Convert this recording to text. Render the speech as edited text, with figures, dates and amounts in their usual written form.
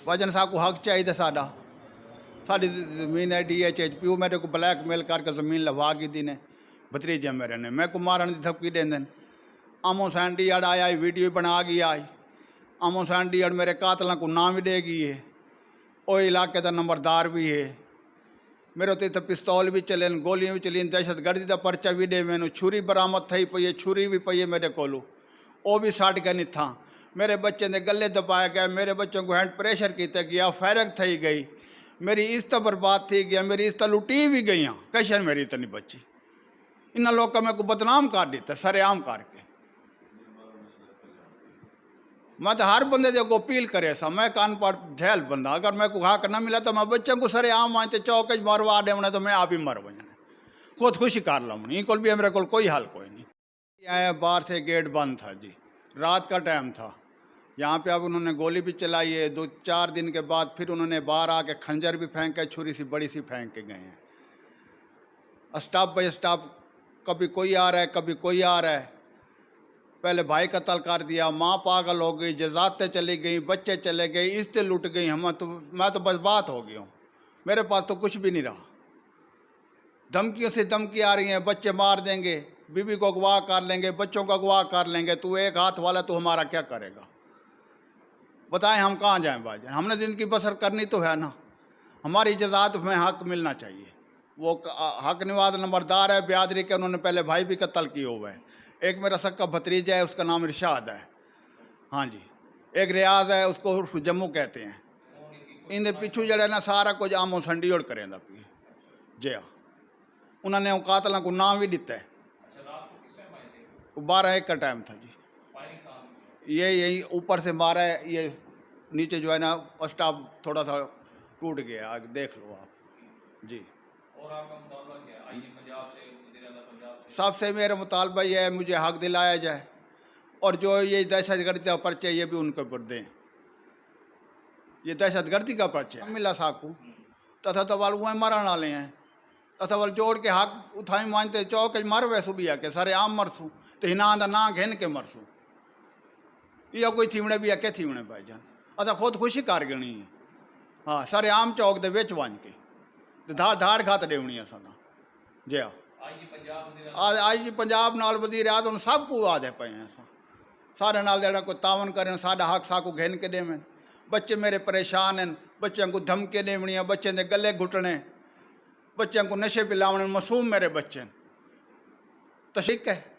वजन साकू हक चाहिए साडा साड़ी जमीन है DH प्यू मेरे को ब्लैकमेल करके जमीन लवा की दी ने भतीजे मेरे ने मैं को मारन की धमकी देंदे आमो सैंडी अड़ आया वीडियो बना गया आई आमो सैंडी अड़ मेरे कातलों को नाम भी दे गई है वो इलाके का नंबरदार भी है मेरे तो इतने पिस्तौल भी चले गोलियां भी चली दहशतगर्दी का पर्चा भी दे मैनू छुरी बरामद थी पई है छुरी भी पई है मेरे कोलू वो भी सट के नहीं था मेरे बच्चे ने गले दबाया गया मेरे बच्चों को हैंड प्रेशर किया गया फैरक थी गई मेरी इज्जत बर्बाद थी गया मेरी इज्जत लुटी भी गई कैशन मेरी इतनी बची इन लोगों में को बदनाम कर दिता सरेआम करके मैं तो हर बंदे को अपील करे सा मैं कान पर झेल बंदा अगर मैं को हक ना मिला तो मैं बच्चों को सरेआम आते चौक मरवा देवना तो मैं आप ही मर बजना खुदकुशी कर लूँ इनको भी मेरे को कोई हाल कोई नहीं आया बाहर से गेट बंद था जी रात का टाइम था यहाँ पे अब उन्होंने गोली भी चलाई है 2-4 दिन के बाद फिर उन्होंने बाहर आके खंजर भी फेंक के छुरी सी बड़ी सी फेंक के गए हैं स्टाफ बाई स्टाफ कभी कोई आ रहा है कभी कोई आ रहा है पहले भाई कत्ल कर दिया माँ पागल हो गई जजातें चली गई बच्चे चले गए इज्जतें लुट गई मैं तो बस बात हो गया हूँ मेरे पास तो कुछ भी नहीं रहा धमकियों से धमकी आ रही हैं बच्चे मार देंगे बीबी को अगवा कर लेंगे बच्चों को अगवा कर लेंगे तू एक हाथ वाला तो हमारा क्या करेगा बताएं हम कहाँ जाएं भाईजान हमने ज़िंदगी बसर करनी तो है ना हमारी जजात में हक मिलना चाहिए वो हक निवाज नंबरदार है बियादरी के उन्होंने पहले भाई भी कत्ल किए हुए हैं एक मेरा सक्का भतीजा है उसका नाम इरशाद है हाँ जी एक रियाज है उसको उर्फ जम्मू कहते हैं इन पिछू जड़ा ना सारा कुछ आमो संडी और करें पी जी हाँ उन्होंने कातलों को नाम भी दिता है 12-1 का टाइम था जी ये यही ऊपर से मारा है ये नीचे जो है ना स्टाफ थोड़ा सा टूट गया आगे देख लो आप जी और आपका मुतालबा क्या है पंजाब से सबसे मेरा मुतालबा ये है मुझे हक दिलाया जाए और जो ये दहशतगर्दी का पर्चा ये भी उनको पर दें ये दहशतगर्दी का पर्चा मिला साकू तथा तो वाल वह मरण वाले हैं तथा वाल जोड़ के हक उठाई मानते चौक मर वैसू भी आके सारे आम मरसू तो हिना ना घेन के मरसू या कोई थीवड़े भी आके थीवड़े भाईजान असा खुद खुशी कर गणी है हाँ सारे आम चौक दे विच बन के धाड़ खात देवनी असा जी हाँ आज जी पंजाब नाल वधीक रहा तो सब को आदे पे हैं सारे नाल जरा कोई तावन करें साडा हक साकू घेन के देवें बच्चे मेरे परेशान हैं बच्चों को धमके देवनियाँ बच्चे ने गले घुटने बच्चों को नशे पिलावने मासूम मेरे बच्चे तो ठीक है